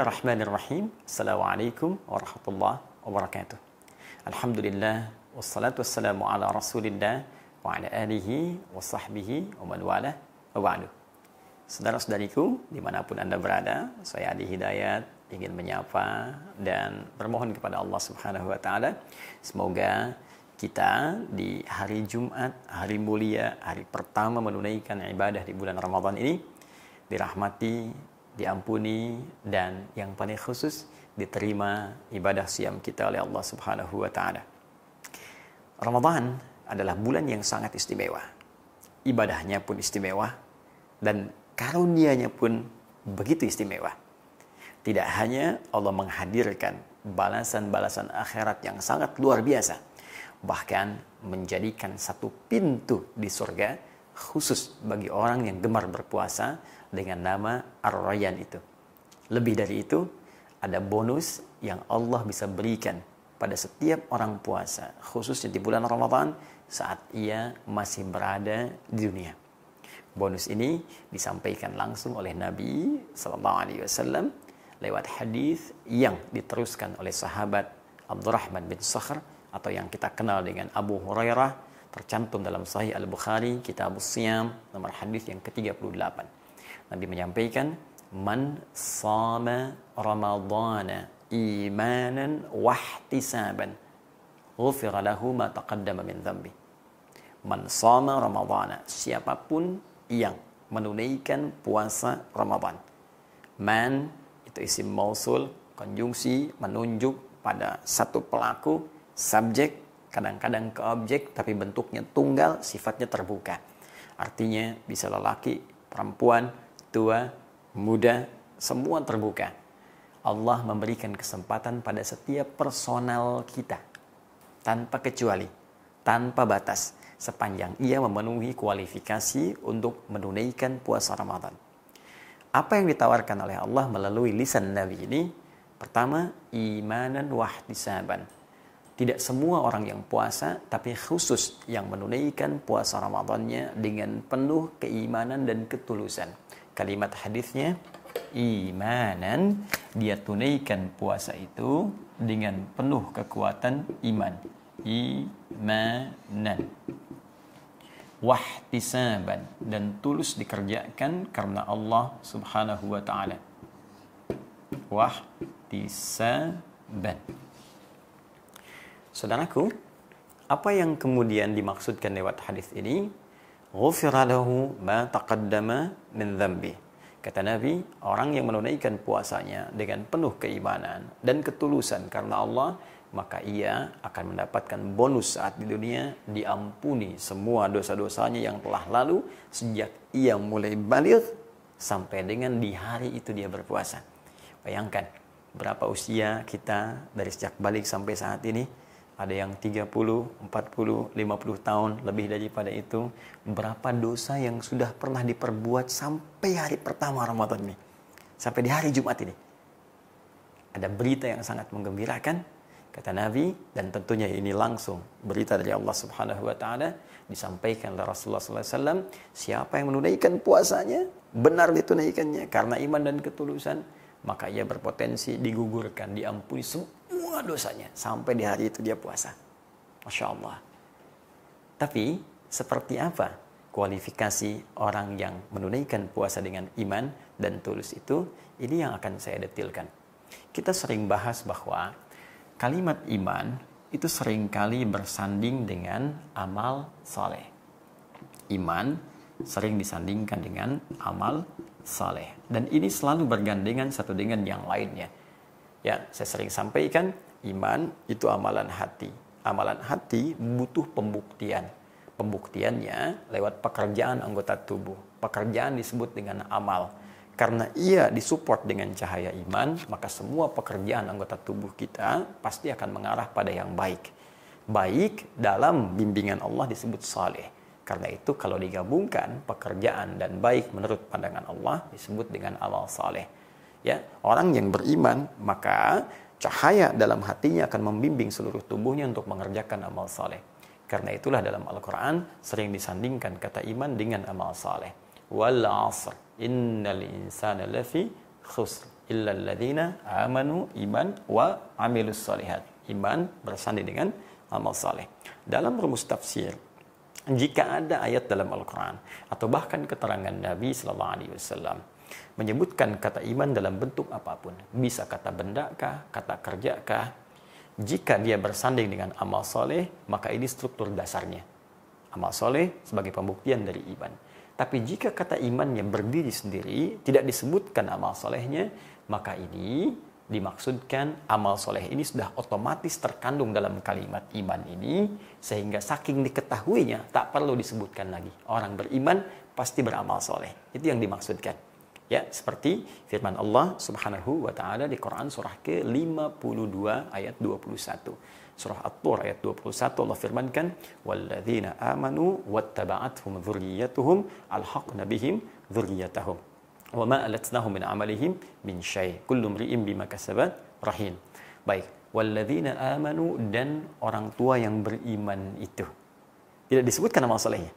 Bismillahirrahmanirrahim. Assalamualaikum warahmatullahi wabarakatuh. Alhamdulillah wassalatu wassalamu ala Rasulillah wa ala alihi wa sahbihi wa man wala wa ba'du. Saudara-saudariku dimanapun Anda berada, saya Adi Hidayat ingin menyapa dan bermohon kepada Allah Subhanahu wa taala semoga kita di hari Jumat, hari mulia, hari pertama menunaikan ibadah di bulan Ramadan ini dirahmati, diampuni, dan yang paling khusus diterima ibadah siam kita oleh Allah Subhanahu wa taala. Ramadan adalah bulan yang sangat istimewa. Ibadahnya pun istimewa dan karunia-Nya pun begitu istimewa. Tidak hanya Allah menghadirkan balasan-balasan akhirat yang sangat luar biasa, bahkan menjadikan satu pintu di surga khusus bagi orang yang gemar berpuasa dengan nama Ar-Rayyan itu. Lebih dari itu, ada bonus yang Allah bisa berikan pada setiap orang puasa, khususnya di bulan Ramadan saat ia masih berada di dunia. Bonus ini disampaikan langsung oleh Nabi SAW lewat hadis yang diteruskan oleh sahabat Abdurrahman bin Sakhr atau yang kita kenal dengan Abu Hurairah, tercantum dalam Sahih Al-Bukhari, Kitabus Siyam, nomor hadis yang ke-38. Nabi menyampaikan, "Man shama Ramadhana imanan wahtisaban, ghufira lahu ma taqaddama min dhanbi." Man shama Ramadhana, siapapun yang menunaikan puasa Ramadan. Man itu isim mausul, konjungsi menunjuk pada satu pelaku, subjek, kadang-kadang ke objek, tapi bentuknya tunggal, sifatnya terbuka. Artinya bisa lelaki, perempuan, tua, muda, semua terbuka. Allah memberikan kesempatan pada setiap personal kita, tanpa kecuali, tanpa batas, sepanjang ia memenuhi kualifikasi untuk menunaikan puasa Ramadan. Apa yang ditawarkan oleh Allah melalui lisan Nabi ini? Pertama, imanan wahtisaban. Tidak semua orang yang puasa, tapi khusus yang menunaikan puasa Ramadannya dengan penuh keimanan dan ketulusan. Kalimat hadisnya, imanan, dia tunaikan puasa itu dengan penuh kekuatan iman. Imanan. Wahtisaban, dan tulus dikerjakan karena Allah Subhanahu wa ta'ala. Wahtisaban. Saudaraku, apa yang kemudian dimaksudkan lewat hadis ini? Ghufira lahu ma taqaddama min dhanbi. Kata Nabi, orang yang menunaikan puasanya dengan penuh keimanan dan ketulusan karena Allah, maka ia akan mendapatkan bonus saat di dunia, diampuni semua dosa-dosanya yang telah lalu sejak ia mulai baligh sampai dengan di hari itu dia berpuasa. Bayangkan berapa usia kita dari sejak balik sampai saat ini. Ada yang 30, 40, 50 tahun, lebih daripada itu. Berapa dosa yang sudah pernah diperbuat sampai hari pertama Ramadan ini. Sampai di hari Jumat ini. Ada berita yang sangat menggembirakan, kata Nabi, dan tentunya ini langsung berita dari Allah Subhanahu wa ta'ala, disampaikan oleh Rasulullah SAW, siapa yang menunaikan puasanya, benar ditunaikannya, karena iman dan ketulusan, maka ia berpotensi digugurkan, diampuni semua dosanya sampai di hari itu dia puasa. Masya Allah. Tapi seperti apa kualifikasi orang yang menunaikan puasa dengan iman dan tulus itu? Ini yang akan saya detilkan. Kita sering bahas bahwa kalimat iman itu seringkali bersanding dengan amal saleh. Iman sering disandingkan dengan amal saleh. Dan ini selalu bergandengan satu dengan yang lainnya. Ya, saya sering sampaikan, iman itu amalan hati. Amalan hati butuh pembuktian. Pembuktiannya lewat pekerjaan anggota tubuh. Pekerjaan disebut dengan amal. Karena ia disupport dengan cahaya iman, maka semua pekerjaan anggota tubuh kita pasti akan mengarah pada yang baik. Baik dalam bimbingan Allah disebut saleh. Karena itu kalau digabungkan pekerjaan dan baik menurut pandangan Allah disebut dengan amal saleh. Ya, orang yang beriman maka cahaya dalam hatinya akan membimbing seluruh tubuhnya untuk mengerjakan amal saleh. Karena itulah dalam Al-Quran sering disandingkan kata iman dengan amal saleh. Wal 'asr innal insana lafi khusr illal ladzina amanu iman wa amilus solihat. Iman bersanding dengan amal saleh. Dalam rumus tafsir, jika ada ayat dalam Al-Quran atau bahkan keterangan Nabi Sallallahu Alaihi Wasallam menyebutkan kata iman dalam bentuk apapun, bisa kata benda kah, kata kerja kah, jika dia bersanding dengan amal soleh, maka ini struktur dasarnya. Amal soleh sebagai pembuktian dari iman. Tapi jika kata imannya berdiri sendiri, tidak disebutkan amal solehnya, maka ini dimaksudkan amal soleh ini sudah otomatis terkandung dalam kalimat iman ini, sehingga saking diketahuinya tak perlu disebutkan lagi. Orang beriman pasti beramal soleh. Itu yang dimaksudkan. Ya, seperti firman Allah Subhanahu wa taala di Quran surah ke-52 ayat 21. Surah At-Tur ayat 21 Allah firmankan, "Walladzina amanu wattaba'athum dzurriyyatuhum alhaqna bihim dzurriyyatahum wa ma alatnahum min amalihim min syai' kullu imri'in bima kasabat rahin." Baik, walladzina amanu, dan orang tua yang beriman itu. Tidak disebutkan amal salehnya.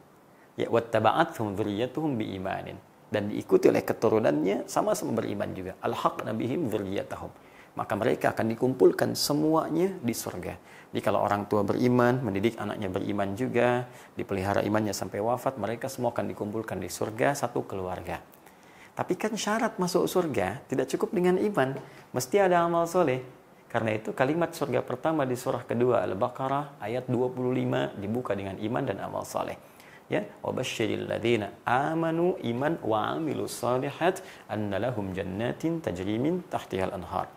Ya, wattaba'athum dzurriyyatuhum biimanin, dan diikuti oleh keturunannya sama-sama beriman juga. Alhaqna bihim dzurriyyatahum. Maka mereka akan dikumpulkan semuanya di surga. Jadi kalau orang tua beriman, mendidik anaknya beriman juga, dipelihara imannya sampai wafat, mereka semua akan dikumpulkan di surga, satu keluarga. Tapi kan syarat masuk surga tidak cukup dengan iman, mesti ada amal soleh. Karena itu kalimat surga pertama di surah kedua Al-Baqarah ayat 25 dibuka dengan iman dan amal soleh. Ya, wabasyiril ladzina amanu iman wa amilus solihat anna lahum jannatin tajri min tahtihal anhar.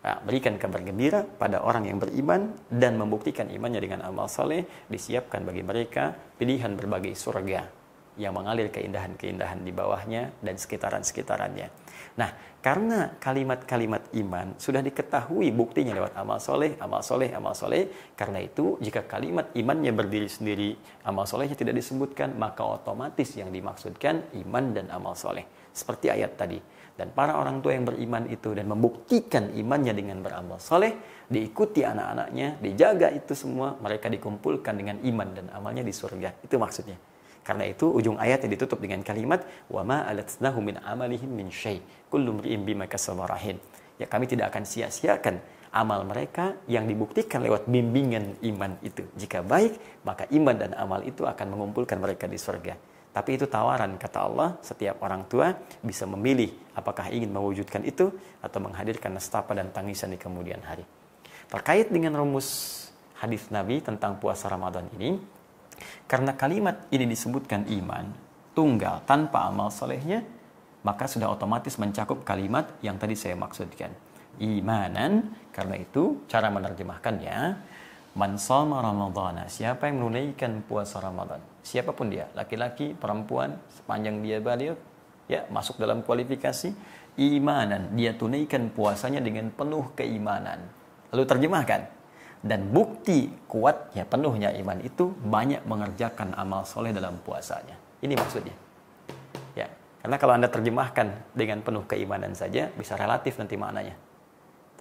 Nah, berikan kabar gembira pada orang yang beriman dan membuktikan imannya dengan amal saleh, disiapkan bagi mereka pilihan berbagai surga yang mengalir keindahan-keindahan di bawahnya dan sekitaran-sekitarannya. Nah, karena kalimat-kalimat iman sudah diketahui buktinya lewat amal soleh, amal soleh, amal soleh. Karena itu, jika kalimat imannya berdiri sendiri, amal solehnya tidak disebutkan, maka otomatis yang dimaksudkan iman dan amal soleh. Seperti ayat tadi. Dan para orang tua yang beriman itu dan membuktikan imannya dengan beramal soleh, diikuti anak-anaknya, dijaga itu semua, mereka dikumpulkan dengan iman dan amalnya di surga. Itu maksudnya. Karena itu ujung ayat yang ditutup dengan kalimat wa ma alatnahu min amalihim min syai' kullu imri'in bima kasaba rahin. Ya, kami tidak akan sia-siakan amal mereka yang dibuktikan lewat bimbingan iman itu. Jika baik, maka iman dan amal itu akan mengumpulkan mereka di surga. Tapi itu tawaran, kata Allah, setiap orang tua bisa memilih apakah ingin mewujudkan itu atau menghadirkan nestapa dan tangisan di kemudian hari. Terkait dengan rumus hadis Nabi tentang puasa Ramadan ini, karena kalimat ini disebutkan iman tunggal tanpa amal solehnya, maka sudah otomatis mencakup kalimat yang tadi saya maksudkan, imanan. Karena itu cara menerjemahkannya, man shoma ramadhana, siapa yang menunaikan puasa Ramadan, siapapun dia, laki-laki, perempuan, sepanjang dia baligh, ya, masuk dalam kualifikasi imanan, dia tunaikan puasanya dengan penuh keimanan. Lalu terjemahkan, dan bukti kuatnya penuhnya iman itu banyak mengerjakan amal soleh dalam puasanya. Ini maksudnya. Ya, karena kalau Anda terjemahkan dengan penuh keimanan saja bisa relatif nanti maknanya.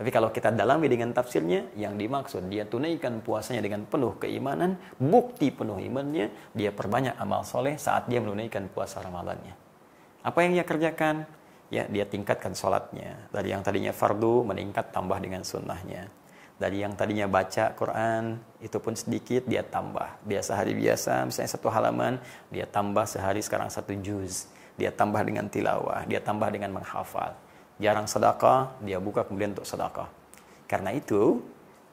Tapi kalau kita dalami dengan tafsirnya, yang dimaksud dia tunaikan puasanya dengan penuh keimanan, bukti penuh imannya, dia perbanyak amal soleh saat dia menunaikan puasa Ramadannya. Apa yang dia kerjakan? Ya, dia tingkatkan sholatnya. Dari yang tadinya fardu meningkat tambah dengan sunnahnya. Dari yang tadinya baca Quran, itu pun sedikit, dia tambah. Biasa hari biasa, misalnya 1 halaman, dia tambah sehari sekarang 1 juz. Dia tambah dengan tilawah, dia tambah dengan menghafal. Jarang sedekah, dia buka kemudian untuk sedekah. Karena itu,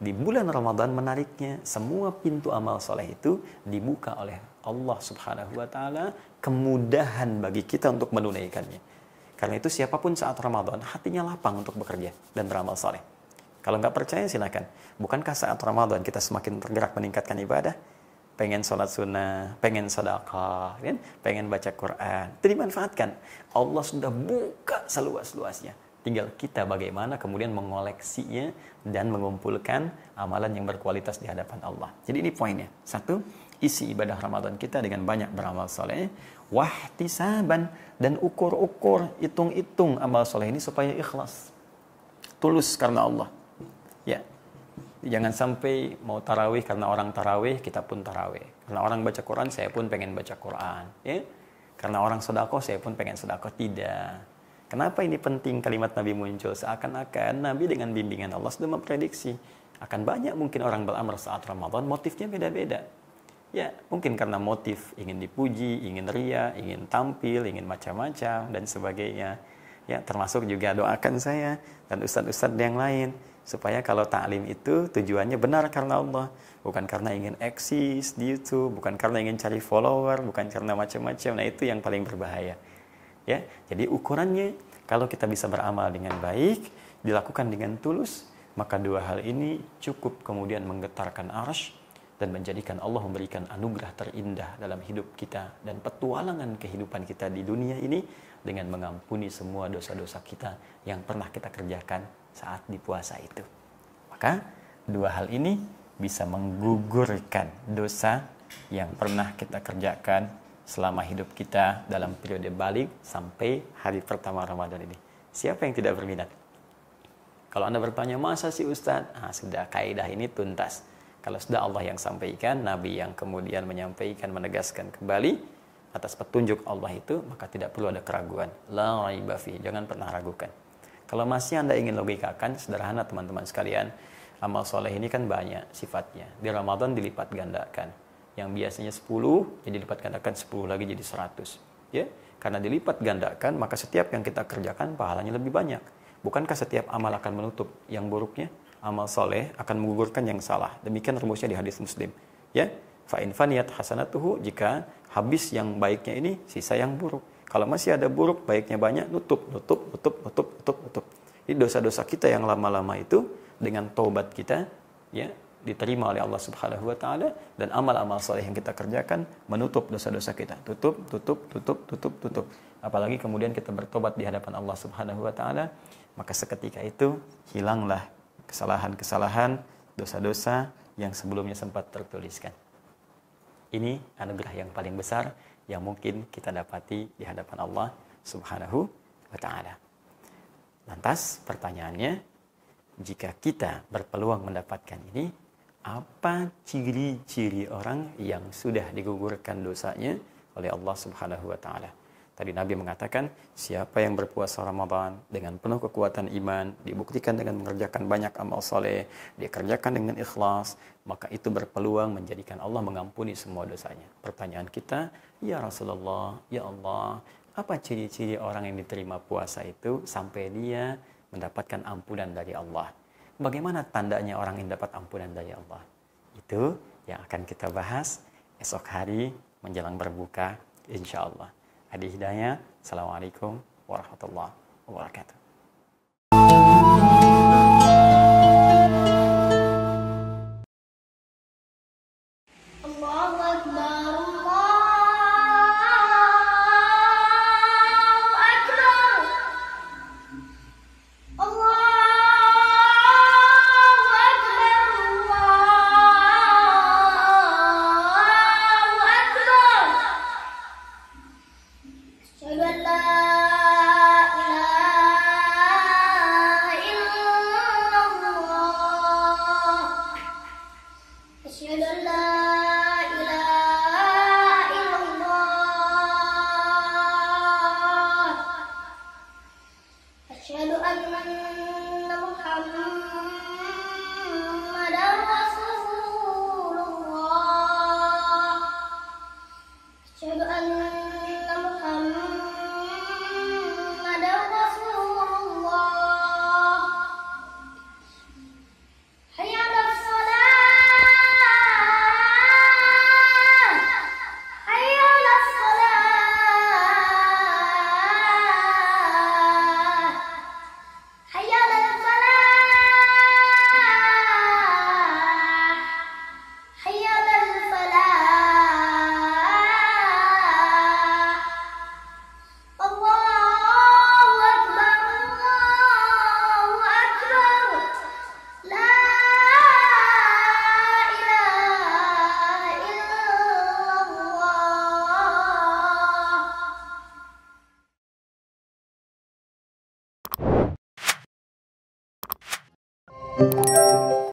di bulan Ramadan menariknya, semua pintu amal soleh itu dibuka oleh Allah Subhanahu wa Ta'ala, kemudahan bagi kita untuk menunaikannya. Karena itu, siapapun saat Ramadan, hatinya lapang untuk bekerja dan beramal soleh. Kalau nggak percaya silakan. Bukankah saat Ramadan kita semakin tergerak meningkatkan ibadah? Pengen sholat sunnah, pengen sedekah, kan? Pengen baca Quran. Itu dimanfaatkan. Allah sudah buka seluas-luasnya. Tinggal kita bagaimana kemudian mengoleksinya dan mengumpulkan amalan yang berkualitas di hadapan Allah. Jadi ini poinnya. 1, isi ibadah Ramadan kita dengan banyak beramal soleh. Wahtisaban, dan ukur-ukur, hitung-hitung amal soleh ini supaya ikhlas. Tulus karena Allah. Ya, jangan sampai mau tarawih karena orang tarawih, kita pun tarawih. Karena orang baca Quran, saya pun pengen baca Quran. Ya, karena orang sedekah, saya pun pengen sedekah. Tidak. Kenapa ini penting kalimat Nabi muncul? Seakan-akan Nabi dengan bimbingan Allah sudah memprediksi akan banyak mungkin orang beramal saat Ramadan, motifnya beda-beda. Ya, mungkin karena motif ingin dipuji, ingin ria, ingin tampil, ingin macam-macam dan sebagainya. Ya, termasuk juga doakan saya dan ustadz-ustadz yang lain supaya kalau ta'lim itu tujuannya benar karena Allah, bukan karena ingin eksis di YouTube, bukan karena ingin cari follower, bukan karena macam-macam. Nah, itu yang paling berbahaya. Ya, jadi ukurannya kalau kita bisa beramal dengan baik, dilakukan dengan tulus, maka dua hal ini cukup kemudian menggetarkan arsy dan menjadikan Allah memberikan anugerah terindah dalam hidup kita dan petualangan kehidupan kita di dunia ini dengan mengampuni semua dosa-dosa kita yang pernah kita kerjakan saat di puasa itu. Maka dua hal ini bisa menggugurkan dosa yang pernah kita kerjakan selama hidup kita dalam periode balik sampai hari pertama Ramadan ini. Siapa yang tidak berminat? Kalau Anda bertanya, masa sih Ustadz? Sudah, kaidah ini tuntas. Kalau sudah Allah yang sampaikan, Nabi yang kemudian menyampaikan, menegaskan kembali atas petunjuk Allah itu, maka tidak perlu ada keraguan. La raiba fi, jangan pernah ragukan. Kalau masih Anda ingin logikakan, sederhana teman-teman sekalian, amal soleh ini kan banyak sifatnya. Di Ramadan dilipat gandakan. Yang biasanya 10, jadi dilipat gandakan 10 lagi jadi 100. Ya, karena dilipat gandakan, maka setiap yang kita kerjakan pahalanya lebih banyak. Bukankah setiap amal akan menutup yang buruknya? Amal soleh akan menggugurkan yang salah. Demikian rumusnya di hadis Muslim. Ya, fa in faniyat hasanatuhu, jika habis yang baiknya ini, sisa yang buruk. Kalau masih ada buruk, baiknya banyak, nutup. Jadi dosa-dosa kita yang lama-lama itu dengan taubat kita, ya, diterima oleh Allah Subhanahu wa taala dan amal-amal soleh yang kita kerjakan menutup dosa-dosa kita. Tutup. Apalagi kemudian kita bertobat di hadapan Allah Subhanahu wa taala, maka seketika itu hilanglah kesalahan-kesalahan, dosa-dosa yang sebelumnya sempat tertuliskan. Ini anugerah yang paling besar yang mungkin kita dapati di hadapan Allah Subhanahu wa taala. Lantas pertanyaannya, jika kita berpeluang mendapatkan ini, apa ciri-ciri orang yang sudah digugurkan dosanya oleh Allah Subhanahu wa taala? Tadi Nabi mengatakan, siapa yang berpuasa Ramadan dengan penuh kekuatan iman, dibuktikan dengan mengerjakan banyak amal soleh, dikerjakan dengan ikhlas, maka itu berpeluang menjadikan Allah mengampuni semua dosanya. Pertanyaan kita, ya Rasulullah, ya Allah, apa ciri-ciri orang yang diterima puasa itu sampai dia mendapatkan ampunan dari Allah? Bagaimana tandanya orang yang dapat ampunan dari Allah? Itu yang akan kita bahas esok hari menjelang berbuka, insya Allah. Adi Hidayah, Assalamualaikum warahmatullahi wabarakatuh.